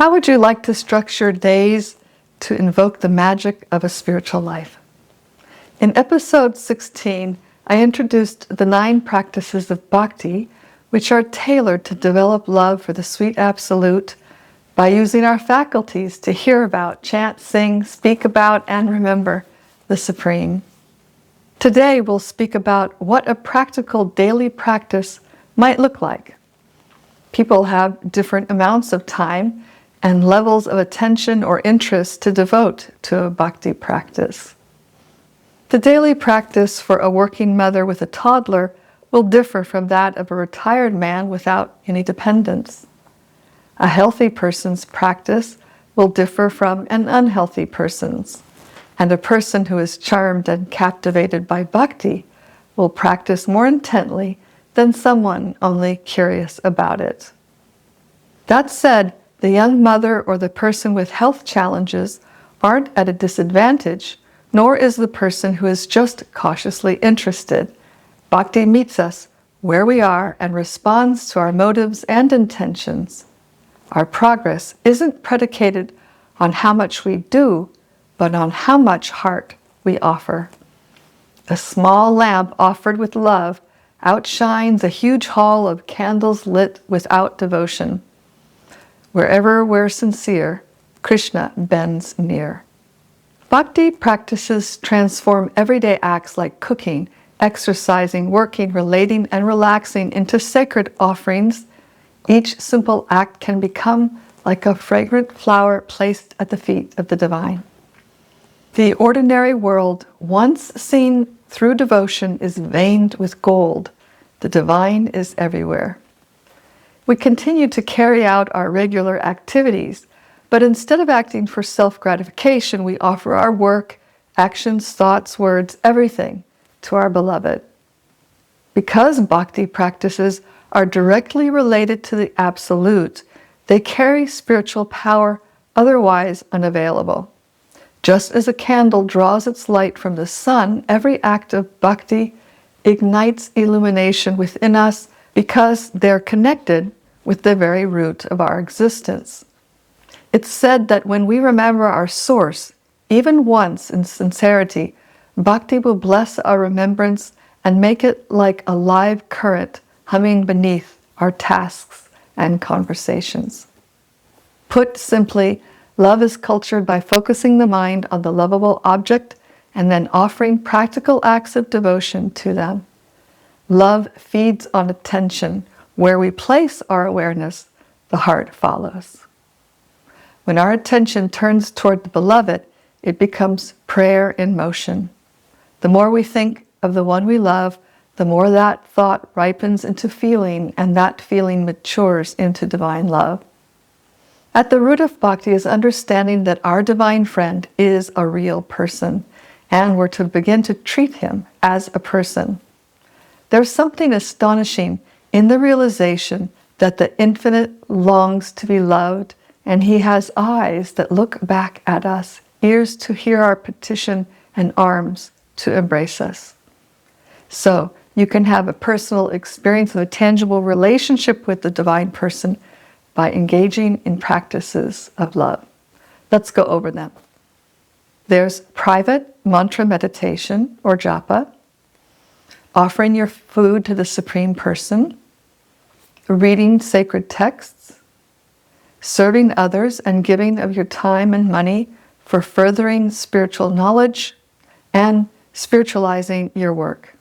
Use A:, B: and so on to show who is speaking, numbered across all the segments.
A: How would you like to structure days to invoke the magic of a spiritual life? In episode 16, I introduced the 9 practices of Bhakti, which are tailored to develop love for the sweet absolute by using our faculties to hear about, chant, sing, speak about, and remember the Supreme. Today we'll speak about what a practical daily practice might look like. People have different amounts of time and levels of attention or interest to devote to a bhakti practice. The daily practice for a working mother with a toddler will differ from that of a retired man without any dependents. A healthy person's practice will differ from an unhealthy person's, and a person who is charmed and captivated by bhakti will practice more intently than someone only curious about it. That said, the young mother or the person with health challenges aren't at a disadvantage, nor is the person who is just cautiously interested. Bhakti meets us where we are and responds to our motives and intentions. Our progress isn't predicated on how much we do, but on how much heart we offer. A small lamp offered with love outshines a huge hall of candles lit without devotion. Wherever we're sincere, Krishna bends near. Bhakti practices transform everyday acts like cooking, exercising, working, relating, and relaxing into sacred offerings. Each simple act can become like a fragrant flower placed at the feet of the divine. The ordinary world, once seen through devotion, is veined with gold. The divine is everywhere. We continue to carry out our regular activities, but instead of acting for self-gratification, we offer our work, actions, thoughts, words, everything to our beloved. Because bhakti practices are directly related to the absolute, they carry spiritual power otherwise unavailable. Just as a candle draws its light from the sun, every act of bhakti ignites illumination within us because they're connected with the very root of our existence. It's said that when we remember our source, even once in sincerity, bhakti will bless our remembrance and make it like a live current humming beneath our tasks and conversations. Put simply, love is cultured by focusing the mind on the lovable object and then offering practical acts of devotion to them. Love feeds on attention. Where we place our awareness, the heart follows. When our attention turns toward the beloved, it becomes prayer in motion. The more we think of the one we love, the more that thought ripens into feeling, and that feeling matures into divine love. At the root of bhakti is understanding that our divine friend is a real person, and we're to begin to treat him as a person. There's something astonishing in the realization that the infinite longs to be loved, and he has eyes that look back at us, ears to hear our petition, and arms to embrace us. So you can have a personal experience of a tangible relationship with the divine person by engaging in practices of love. Let's go over them. There's private mantra meditation or Japa, offering your food to the Supreme Person, reading sacred texts, serving others and giving of your time and money for furthering spiritual knowledge, and spiritualizing your work.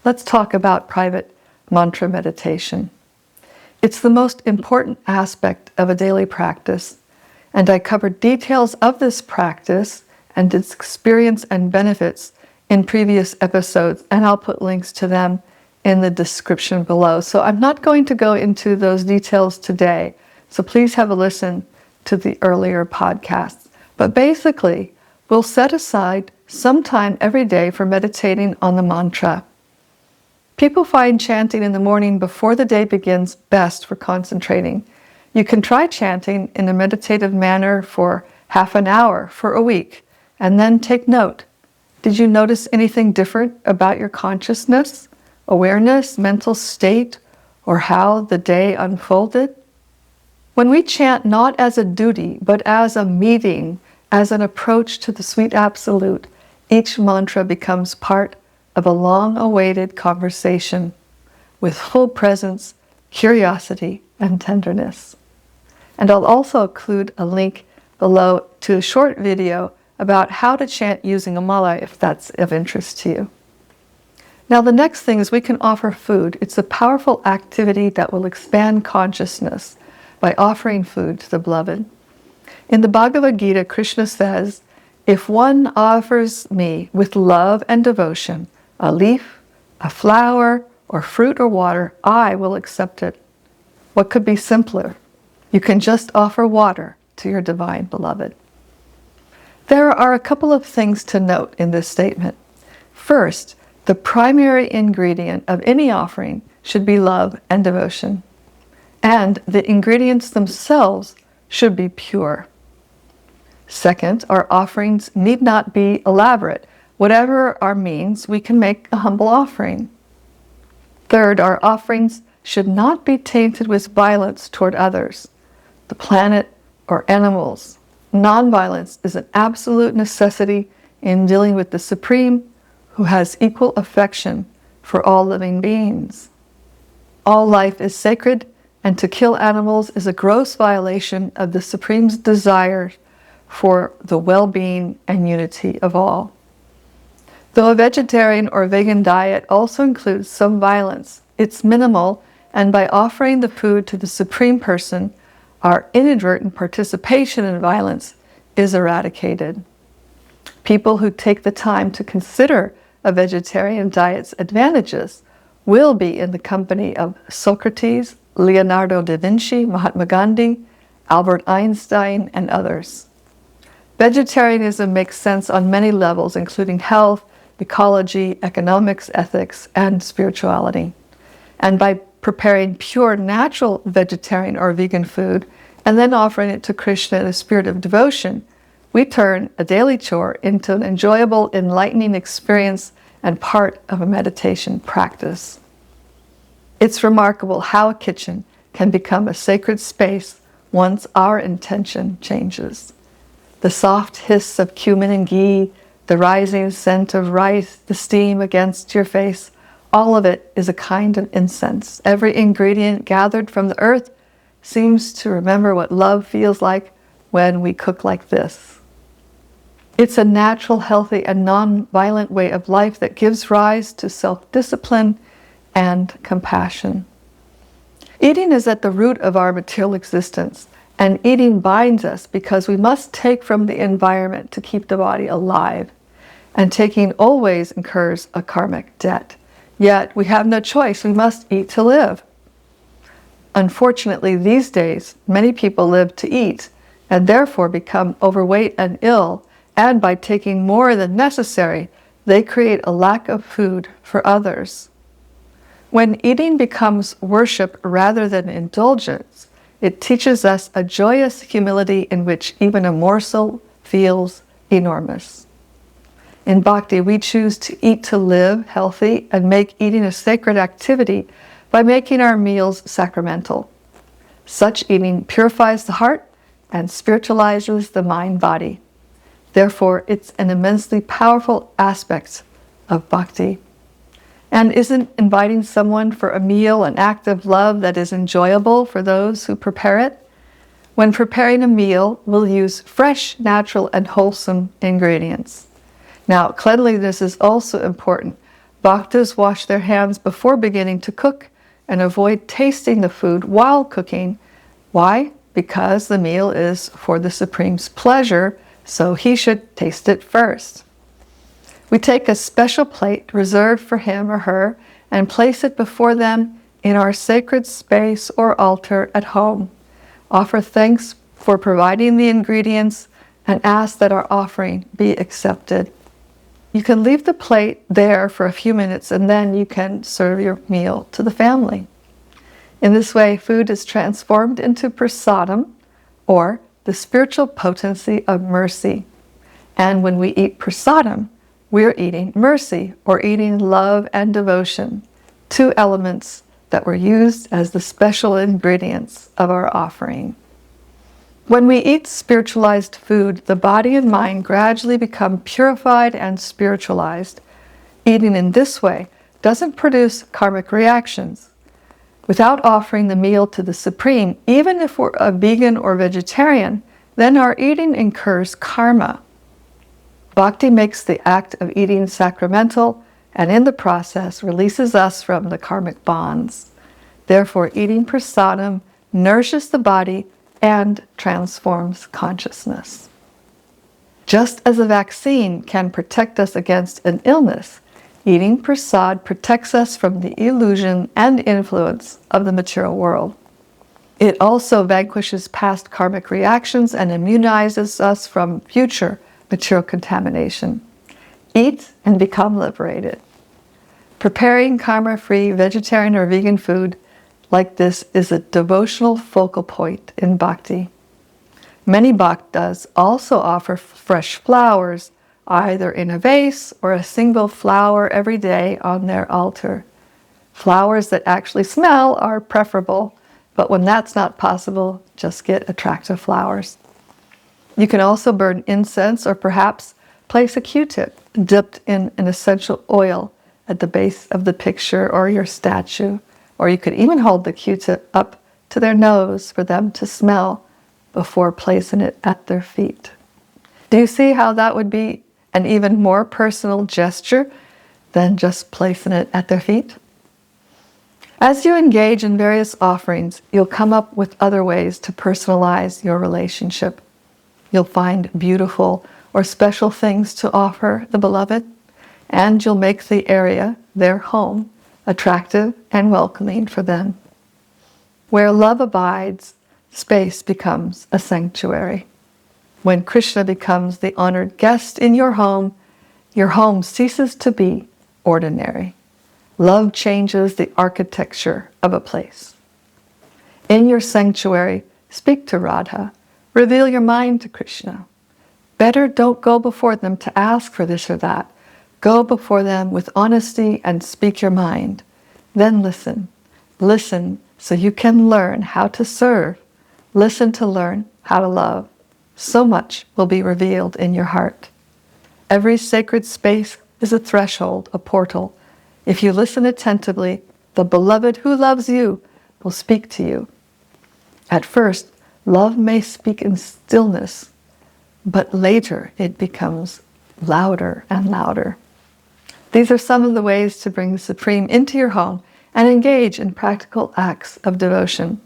A: Let's talk about private mantra meditation. It's the most important aspect of a daily practice, and I covered details of this practice and its experience and benefits in previous episodes, and I'll put links to them in the description below. So I'm not going to go into those details today, so please have a listen to the earlier podcasts. But basically, we'll set aside some time every day for meditating on the mantra. People find chanting in the morning before the day begins best for concentrating. You can try chanting in a meditative manner for half an hour for a week, and then take note. Did you notice anything different about your consciousness, awareness, mental state, or how the day unfolded? When we chant not as a duty, but as a meeting, as an approach to the sweet absolute, each mantra becomes part of a long-awaited conversation with full presence, curiosity, and tenderness. And I'll also include a link below to a short video about how to chant using a mala if that's of interest to you. Now the next thing is we can offer food. It's a powerful activity that will expand consciousness by offering food to the beloved. In the Bhagavad Gita, Krishna says, "If one offers me with love and devotion a leaf, a flower, or fruit or water, I will accept it." What could be simpler? You can just offer water to your divine beloved. There are a couple of things to note in this statement. First, the primary ingredient of any offering should be love and devotion. And the ingredients themselves should be pure. Second, our offerings need not be elaborate. Whatever our means, we can make a humble offering. Third, our offerings should not be tainted with violence toward others, the planet, or animals. Nonviolence is an absolute necessity in dealing with the Supreme, who has equal affection for all living beings. All life is sacred, and to kill animals is a gross violation of the Supreme's desire for the well-being and unity of all. Though a vegetarian or vegan diet also includes some violence, it's minimal, and by offering the food to the Supreme Person, our inadvertent participation in violence is eradicated. People who take the time to consider a vegetarian diet's advantages will be in the company of Socrates, Leonardo da Vinci, Mahatma Gandhi, Albert Einstein, and others. Vegetarianism makes sense on many levels, including health, ecology, economics, ethics, and spirituality. And by preparing pure, natural vegetarian or vegan food, and then offering it to Krishna in a spirit of devotion, we turn a daily chore into an enjoyable, enlightening experience and part of a meditation practice. It's remarkable how a kitchen can become a sacred space once our intention changes. The soft hiss of cumin and ghee, the rising scent of rice, the steam against your face, all of it is a kind of incense. Every ingredient gathered from the earth seems to remember what love feels like when we cook like this. It's a natural, healthy, and non-violent way of life that gives rise to self-discipline and compassion. Eating is at the root of our material existence, and eating binds us because we must take from the environment to keep the body alive, and taking always incurs a karmic debt. Yet we have no choice, we must eat to live. Unfortunately, these days, many people live to eat, and therefore become overweight and ill, and by taking more than necessary, they create a lack of food for others. When eating becomes worship rather than indulgence, it teaches us a joyous humility in which even a morsel feels enormous. In Bhakti, we choose to eat to live healthy and make eating a sacred activity by making our meals sacramental. Such eating purifies the heart and spiritualizes the mind-body. Therefore, it's an immensely powerful aspect of Bhakti. And isn't inviting someone for a meal an act of love that is enjoyable for those who prepare it? When preparing a meal, we'll use fresh, natural, and wholesome ingredients. Now, cleanliness is also important. Bhaktas wash their hands before beginning to cook and avoid tasting the food while cooking. Why? Because the meal is for the Supreme's pleasure, so he should taste it first. We take a special plate reserved for him or her and place it before them in our sacred space or altar at home. Offer thanks for providing the ingredients and ask that our offering be accepted. You can leave the plate there for a few minutes and then you can serve your meal to the family. In this way, food is transformed into prasadam, or the spiritual potency of mercy. And when we eat prasadam, we're eating mercy, or eating love and devotion, two elements that were used as the special ingredients of our offering. When we eat spiritualized food, the body and mind gradually become purified and spiritualized. Eating in this way doesn't produce karmic reactions. Without offering the meal to the Supreme, even if we're a vegan or vegetarian, then our eating incurs karma. Bhakti makes the act of eating sacramental and in the process releases us from the karmic bonds. Therefore, eating prasadam nourishes the body and transforms consciousness. Just as a vaccine can protect us against an illness, eating prasad protects us from the illusion and influence of the material world. It also vanquishes past karmic reactions and immunizes us from future material contamination. Eat and become liberated. Preparing karma-free vegetarian or vegan food like this is a devotional focal point in bhakti. Many bhaktas also offer fresh flowers, either in a vase or a single flower every day on their altar. Flowers that actually smell are preferable, but when that's not possible, just get attractive flowers. You can also burn incense or perhaps place a Q-tip dipped in an essential oil at the base of the picture or your statue, or you could even hold the Q-tip up to their nose for them to smell before placing it at their feet. Do you see how that would be an even more personal gesture than just placing it at their feet? As you engage in various offerings, you'll come up with other ways to personalize your relationship. You'll find beautiful or special things to offer the beloved, and you'll make the area, their home, attractive and welcoming for them. Where love abides, space becomes a sanctuary. When Krishna becomes the honored guest in your home ceases to be ordinary. Love changes the architecture of a place. In your sanctuary, speak to Radha. Reveal your mind to Krishna. Better don't go before them to ask for this or that. Go before them with honesty and speak your mind. Then listen. Listen so you can learn how to serve. Listen to learn how to love. So much will be revealed in your heart. Every sacred space is a threshold, a portal. If you listen attentively, the beloved who loves you will speak to you. At first, love may speak in stillness, but later it becomes louder and louder. These are some of the ways to bring the Supreme into your home and engage in practical acts of devotion.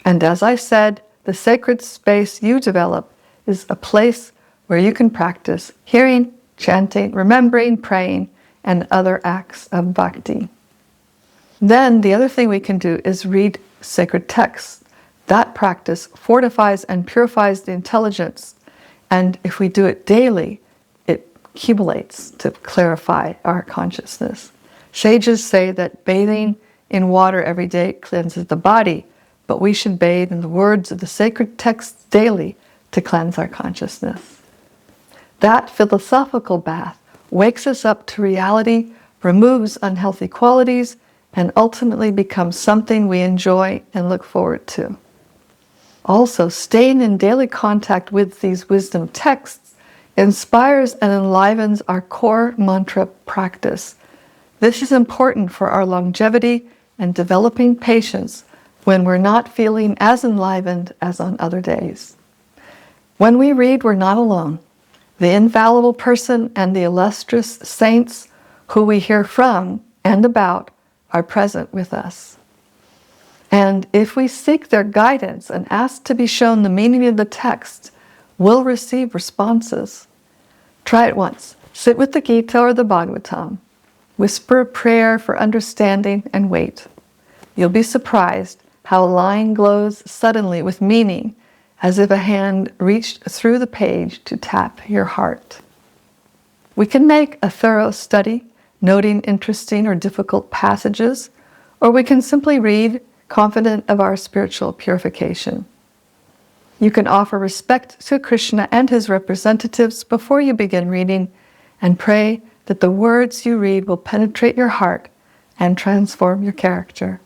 A: And as I said, the sacred space you develop is a place where you can practice hearing, chanting, remembering, praying, and other acts of bhakti. Then the other thing we can do is read sacred texts. That practice fortifies and purifies the intelligence, and if we do it daily, it accumulates to clarify our consciousness. Sages say that bathing in water every day cleanses the body, but we should bathe in the words of the sacred texts daily to cleanse our consciousness. That philosophical bath wakes us up to reality, removes unhealthy qualities, and ultimately becomes something we enjoy and look forward to. Also, staying in daily contact with these wisdom texts inspires and enlivens our core mantra practice. This is important for our longevity and developing patience when we're not feeling as enlivened as on other days. When we read, we're not alone. The infallible person and the illustrious saints who we hear from and about are present with us. And if we seek their guidance and ask to be shown the meaning of the text, we'll receive responses. Try it once. Sit with the Gita or the Bhagavatam. Whisper a prayer for understanding and wait. You'll be surprised how a line glows suddenly with meaning, as if a hand reached through the page to tap your heart. We can make a thorough study, noting interesting or difficult passages, or we can simply read, confident of our spiritual purification. You can offer respect to Krishna and his representatives before you begin reading, and pray that the words you read will penetrate your heart and transform your character.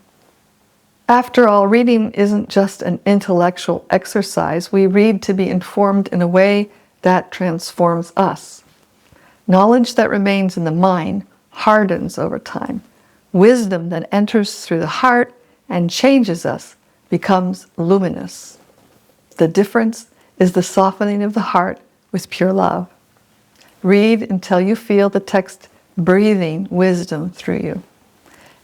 A: After all, reading isn't just an intellectual exercise. We read to be informed in a way that transforms us. Knowledge that remains in the mind hardens over time. Wisdom that enters through the heart and changes us becomes luminous. The difference is the softening of the heart with pure love. Read until you feel the text breathing wisdom through you.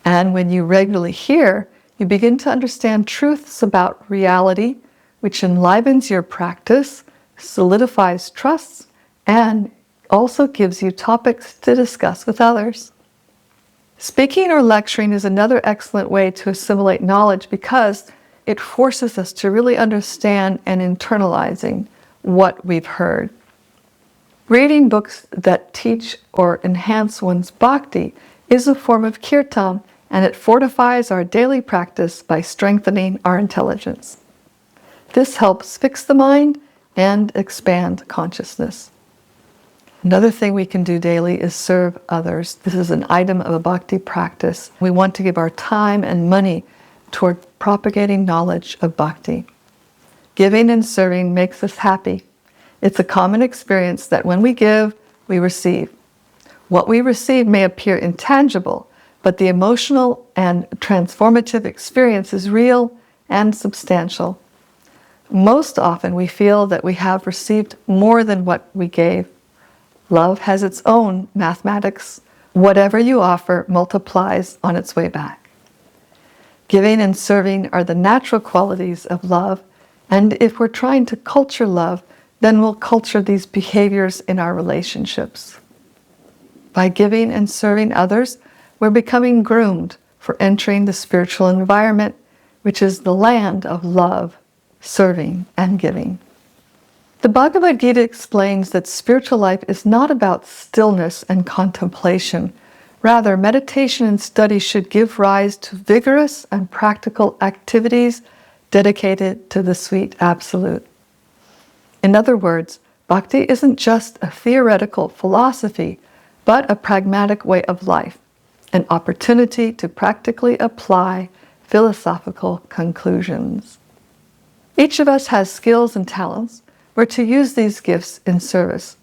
A: And when you regularly hear, you begin to understand truths about reality, which enlivens your practice, solidifies trusts, and also gives you topics to discuss with others. Speaking or lecturing is another excellent way to assimilate knowledge because it forces us to really understand and internalizing what we've heard. Reading books that teach or enhance one's bhakti is a form of kirtan, and it fortifies our daily practice by strengthening our intelligence. This helps fix the mind and expand consciousness. Another thing we can do daily is serve others. This is an item of a bhakti practice. We want to give our time and money toward propagating knowledge of bhakti. Giving and serving makes us happy. It's a common experience that when we give, we receive. What we receive may appear intangible, but the emotional and transformative experience is real and substantial. Most often we feel that we have received more than what we gave. Love has its own mathematics. Whatever you offer multiplies on its way back. Giving and serving are the natural qualities of love, and if we're trying to culture love, then we'll culture these behaviors in our relationships. By giving and serving others, we're becoming groomed for entering the spiritual environment, which is the land of love, serving, and giving. The Bhagavad Gita explains that spiritual life is not about stillness and contemplation. Rather, meditation and study should give rise to vigorous and practical activities dedicated to the sweet Absolute. In other words, bhakti isn't just a theoretical philosophy, but a pragmatic way of life, an opportunity to practically apply philosophical conclusions. Each of us has skills and talents. We're to use these gifts in service.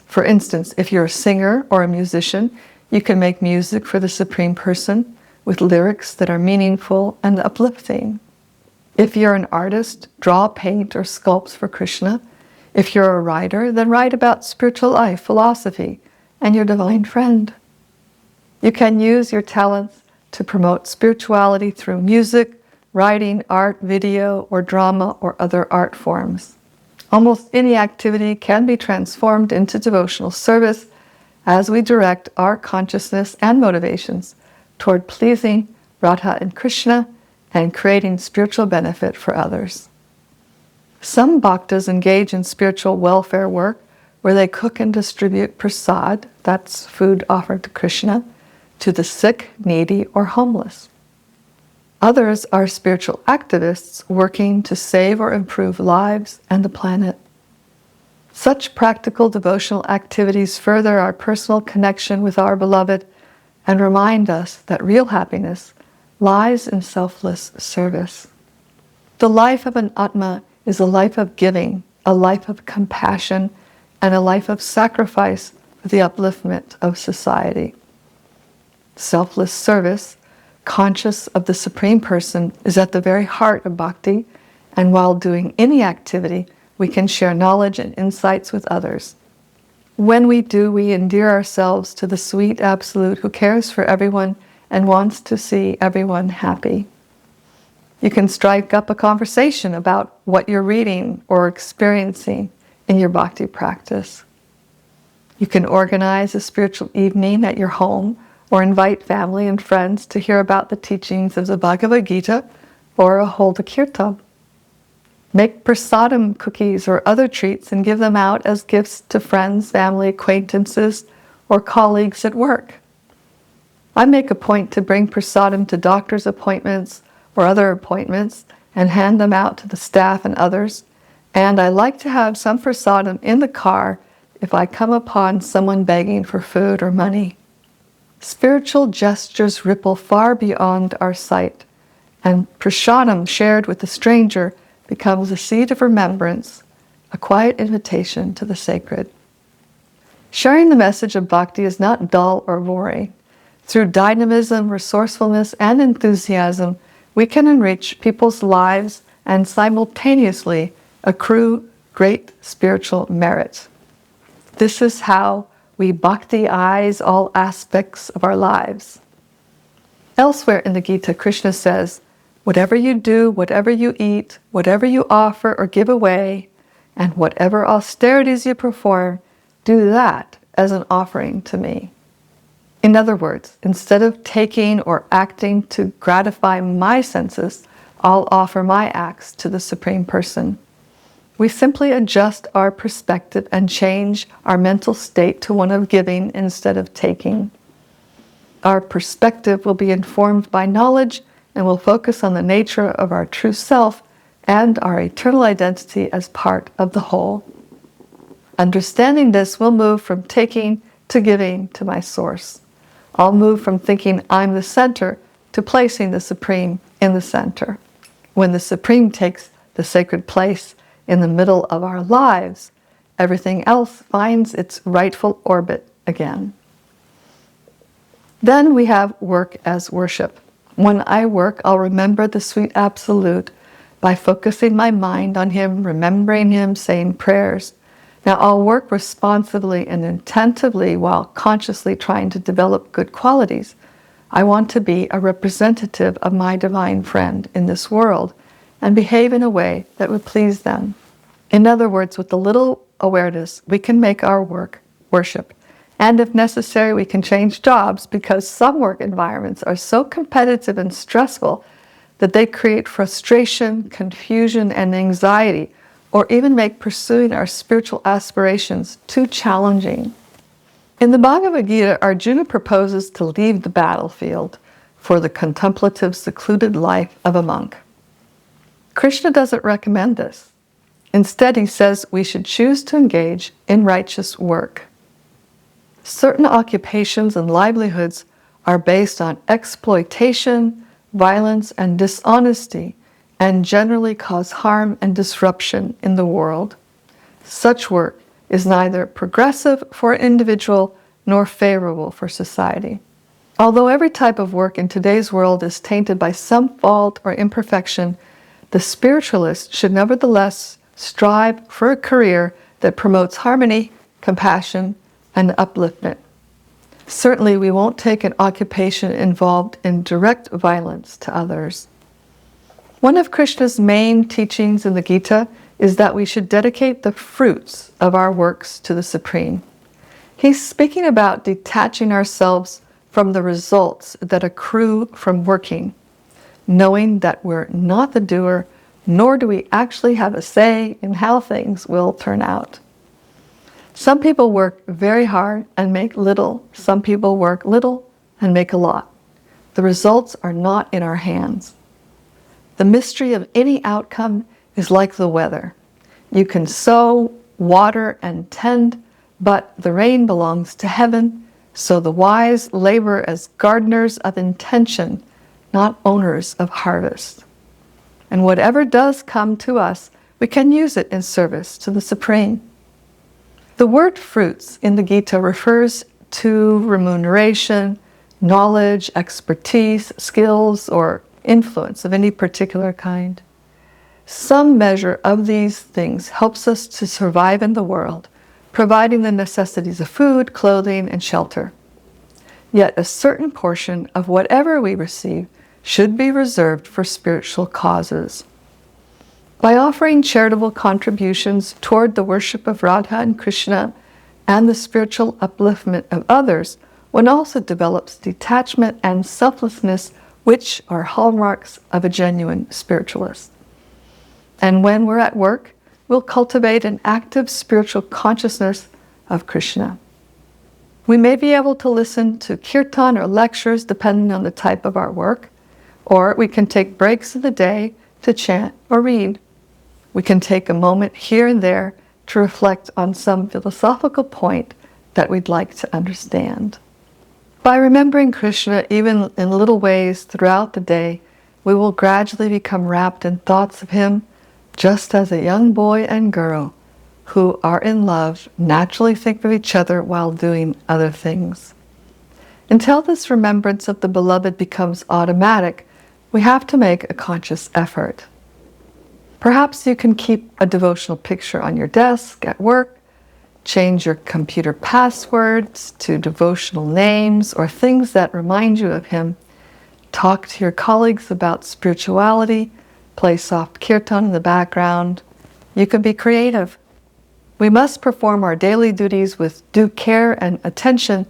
A: For instance, if you're a singer or a musician, you can make music for the Supreme Person with lyrics that are meaningful and uplifting. If you're an artist, draw, paint, or sculpt for Krishna. If you're a writer, then write about spiritual life, philosophy, and your divine friend. You can use your talents to promote spirituality through music, writing, art, video, or drama, or other art forms. Almost any activity can be transformed into devotional service as we direct our consciousness and motivations toward pleasing Radha and Krishna and creating spiritual benefit for others. Some bhaktas engage in spiritual welfare work where they cook and distribute prasad, that's food offered to Krishna, to the sick, needy, or homeless. Others are spiritual activists working to save or improve lives and the planet. Such practical devotional activities further our personal connection with our beloved and remind us that real happiness lies in selfless service. The life of an Atma is a life of giving, a life of compassion, and a life of sacrifice for the upliftment of society. Selfless service, conscious of the Supreme Person, is at the very heart of bhakti, and while doing any activity, we can share knowledge and insights with others. When we do, we endear ourselves to the sweet Absolute who cares for everyone and wants to see everyone happy. You can strike up a conversation about what you're reading or experiencing in your bhakti practice. You can organize a spiritual evening at your home or invite family and friends to hear about the teachings of the Bhagavad Gita or hold a kirtan. Make prasadam cookies or other treats and give them out as gifts to friends, family, acquaintances, or colleagues at work. I make a point to bring prasadam to doctor's appointments or other appointments and hand them out to the staff and others, and I like to have some prasadam in the car if I come upon someone begging for food or money. Spiritual gestures ripple far beyond our sight, and prasadam shared with the stranger becomes a seed of remembrance, a quiet invitation to the sacred. Sharing the message of bhakti is not dull or boring. Through dynamism, resourcefulness, and enthusiasm, we can enrich people's lives and simultaneously accrue great spiritual merit. This is how we bhakti-ize all aspects of our lives. Elsewhere in the Gita, Krishna says, "Whatever you do, whatever you eat, whatever you offer or give away, and whatever austerities you perform, do that as an offering to me." In other words, instead of taking or acting to gratify my senses, I'll offer my acts to the Supreme Person. We simply adjust our perspective and change our mental state to one of giving instead of taking. Our perspective will be informed by knowledge and will focus on the nature of our true self and our eternal identity as part of the whole. Understanding this will move from taking to giving to my source. I'll move from thinking I'm the center to placing the Supreme in the center. When the Supreme takes the sacred place in the middle of our lives, everything else finds its rightful orbit again. Then we have work as worship. When I work, I'll remember the sweet Absolute by focusing my mind on Him, remembering Him, saying prayers. Now, I'll work responsively and attentively while consciously trying to develop good qualities. I want to be a representative of my divine friend in this world and behave in a way that would please them. In other words, with a little awareness, we can make our work worship. And if necessary, we can change jobs because some work environments are so competitive and stressful that they create frustration, confusion, and anxiety, or even make pursuing our spiritual aspirations too challenging. In the Bhagavad Gita, Arjuna proposes to leave the battlefield for the contemplative, secluded life of a monk. Krishna doesn't recommend this. Instead, he says we should choose to engage in righteous work. Certain occupations and livelihoods are based on exploitation, violence, and dishonesty, and generally cause harm and disruption in the world. Such work is neither progressive for an individual nor favorable for society. Although every type of work in today's world is tainted by some fault or imperfection, the spiritualist should nevertheless strive for a career that promotes harmony, compassion, and upliftment. Certainly, we won't take an occupation involved in direct violence to others. One of Krishna's main teachings in the Gita is that we should dedicate the fruits of our works to the Supreme. He's speaking about detaching ourselves from the results that accrue from working, knowing that we're not the doer, nor do we actually have a say in how things will turn out. Some people work very hard and make little. Some people work little and make a lot. The results are not in our hands. The mystery of any outcome is like the weather. You can sow, water, and tend, but the rain belongs to heaven, so the wise labor as gardeners of intention, not owners of harvest. And whatever does come to us, we can use it in service to the Supreme. The word fruits in the Gita refers to remuneration, knowledge, expertise, skills, or influence of any particular kind. Some measure of these things helps us to survive in the world, providing the necessities of food, clothing, and shelter. Yet a certain portion of whatever we receive should be reserved for spiritual causes. By offering charitable contributions toward the worship of Radha and Krishna and the spiritual upliftment of others, one also develops detachment and selflessness, which are hallmarks of a genuine spiritualist. And when we're at work, we'll cultivate an active spiritual consciousness of Krishna. We may be able to listen to kirtan or lectures depending on the type of our work, or we can take breaks in the day to chant or read. We can take a moment here and there to reflect on some philosophical point that we'd like to understand. By remembering Krishna even in little ways throughout the day, we will gradually become wrapped in thoughts of Him, just as a young boy and girl who are in love naturally think of each other while doing other things. Until this remembrance of the beloved becomes automatic, we have to make a conscious effort. Perhaps you can keep a devotional picture on your desk at work, change your computer passwords to devotional names or things that remind you of Him, talk to your colleagues about spirituality, play soft kirtan in the background. You can be creative. We must perform our daily duties with due care and attention,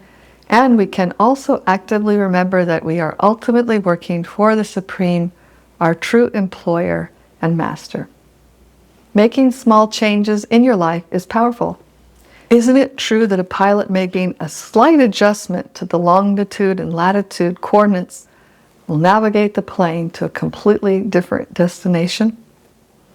A: and we can also actively remember that we are ultimately working for the Supreme, our true employer and master. Making small changes in your life is powerful. Isn't it true that a pilot making a slight adjustment to the longitude and latitude coordinates will navigate the plane to a completely different destination?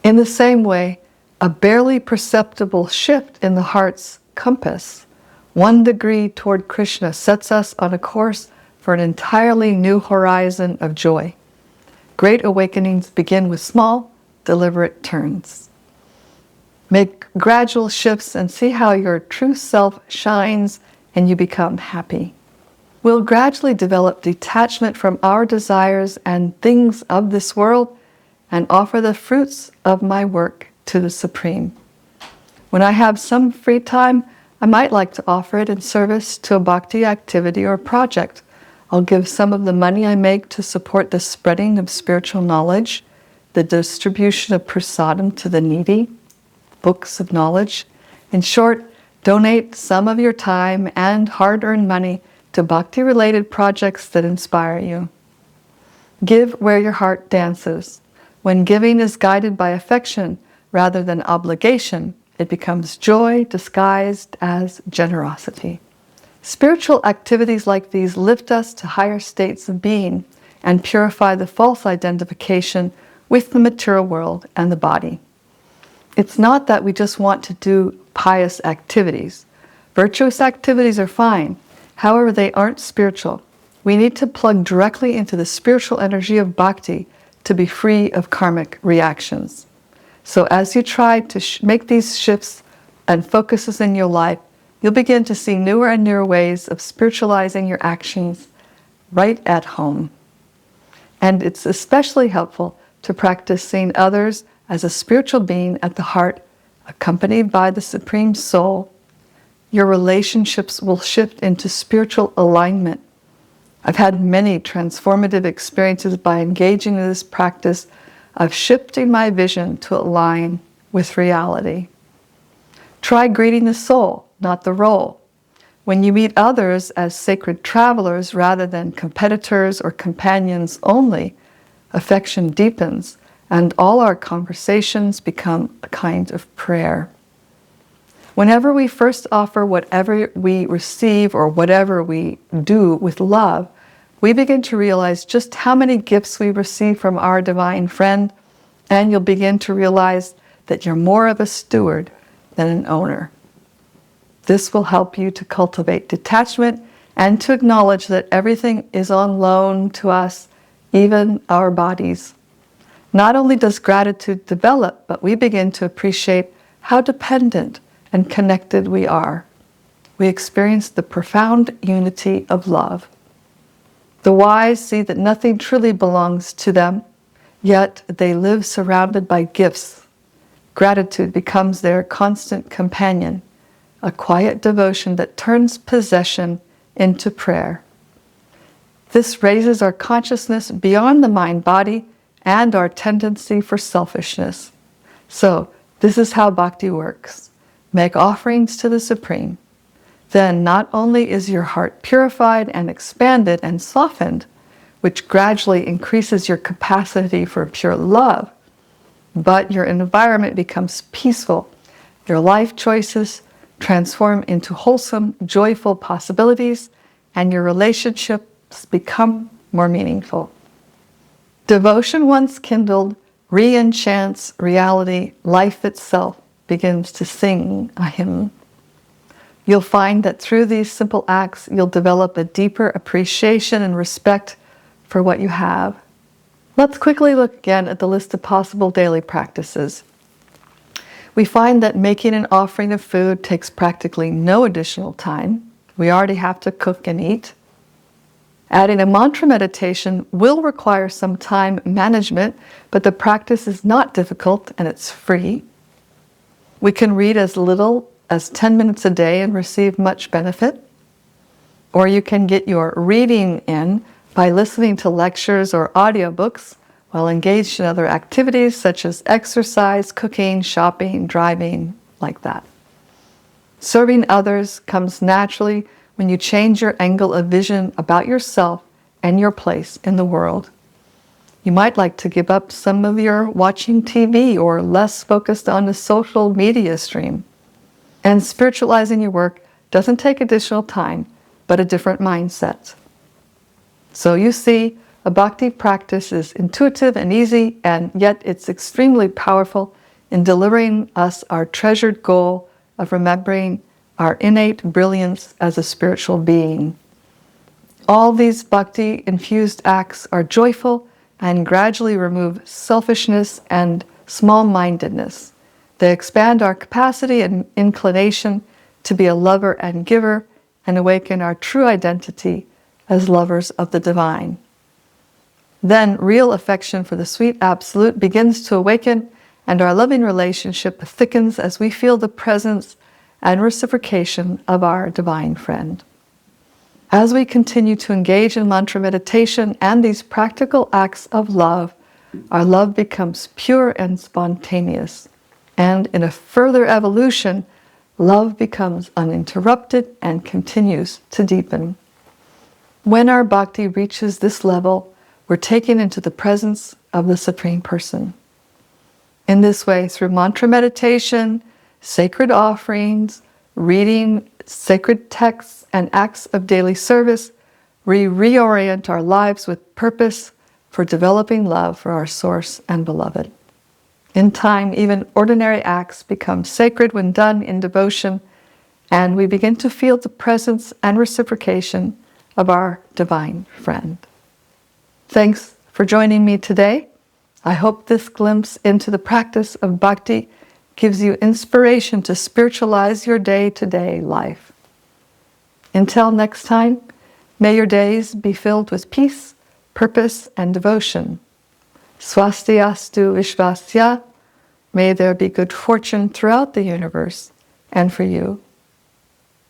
A: In the same way, a barely perceptible shift in the heart's compass, 1 degree toward Krishna, sets us on a course for an entirely new horizon of joy. Great awakenings begin with small, deliberate turns. Make gradual shifts and see how your true self shines and you become happy. We'll gradually develop detachment from our desires and things of this world and offer the fruits of my work to the Supreme. When I have some free time, I might like to offer it in service to a bhakti activity or project. I'll give some of the money I make to support the spreading of spiritual knowledge, the distribution of prasadam to the needy, books of knowledge. In short, donate some of your time and hard-earned money to bhakti-related projects that inspire you. Give where your heart dances. When giving is guided by affection rather than obligation, it becomes joy disguised as generosity. Spiritual activities like these lift us to higher states of being and purify the false identification with the material world and the body. It's not that we just want to do pious activities. Virtuous activities are fine. However, they aren't spiritual. We need to plug directly into the spiritual energy of bhakti to be free of karmic reactions. So as you try to make these shifts and focuses in your life, you'll begin to see newer and newer ways of spiritualizing your actions right at home. And it's especially helpful to practice seeing others as a spiritual being at the heart, accompanied by the Supreme Soul. Your relationships will shift into spiritual alignment. I've had many transformative experiences by engaging in this practice of shifting my vision to align with reality. Try greeting the soul, not the role. When you meet others as sacred travelers rather than competitors or companions only, affection deepens and all our conversations become a kind of prayer. Whenever we first offer whatever we receive or whatever we do with love, we begin to realize just how many gifts we receive from our divine friend, and you'll begin to realize that you're more of a steward than an owner. This will help you to cultivate detachment and to acknowledge that everything is on loan to us, even our bodies. Not only does gratitude develop, but we begin to appreciate how dependent and connected we are. We experience the profound unity of love. The wise see that nothing truly belongs to them, yet they live surrounded by gifts. Gratitude becomes their constant companion, a quiet devotion that turns possession into prayer. This raises our consciousness beyond the mind-body and our tendency for selfishness. So, this is how bhakti works. Make offerings to the Supreme. Then not only is your heart purified and expanded and softened, which gradually increases your capacity for pure love, but your environment becomes peaceful. Your life choices transform into wholesome, joyful possibilities, and your relationships become more meaningful. Devotion once kindled re-enchants reality. Life itself begins to sing a hymn. You'll find that through these simple acts, you'll develop a deeper appreciation and respect for what you have. Let's quickly look again at the list of possible daily practices. We find that making an offering of food takes practically no additional time. We already have to cook and eat. Adding a mantra meditation will require some time management, but the practice is not difficult and it's free. We can read as little as 10 minutes a day and receive much benefit. Or you can get your reading in by listening to lectures or audiobooks while engaged in other activities such as exercise, cooking, shopping, driving, like that. Serving others comes naturally when you change your angle of vision about yourself and your place in the world. You might like to give up some of your watching TV or less focused on the social media stream. And spiritualizing your work doesn't take additional time, but a different mindset. So you see, a bhakti practice is intuitive and easy, and yet it's extremely powerful in delivering us our treasured goal of remembering our innate brilliance as a spiritual being. All these bhakti-infused acts are joyful and gradually remove selfishness and small-mindedness. They expand our capacity and inclination to be a lover and giver and awaken our true identity as lovers of the divine. Then real affection for the sweet absolute begins to awaken, and our loving relationship thickens as we feel the presence and reciprocation of our divine friend. As we continue to engage in mantra meditation and these practical acts of love, our love becomes pure and spontaneous. And in a further evolution, love becomes uninterrupted and continues to deepen. When our bhakti reaches this level, we're taken into the presence of the Supreme Person. In this way, through mantra meditation, sacred offerings, reading sacred texts, and acts of daily service, we reorient our lives with purpose for developing love for our source and beloved. In time, even ordinary acts become sacred when done in devotion, and we begin to feel the presence and reciprocation of our divine friend. Thanks for joining me today. I hope this glimpse into the practice of bhakti gives you inspiration to spiritualize your day-to-day life. Until next time, may your days be filled with peace, purpose, and devotion. Swastiastu Vishvasya. May there be good fortune throughout the universe and for you.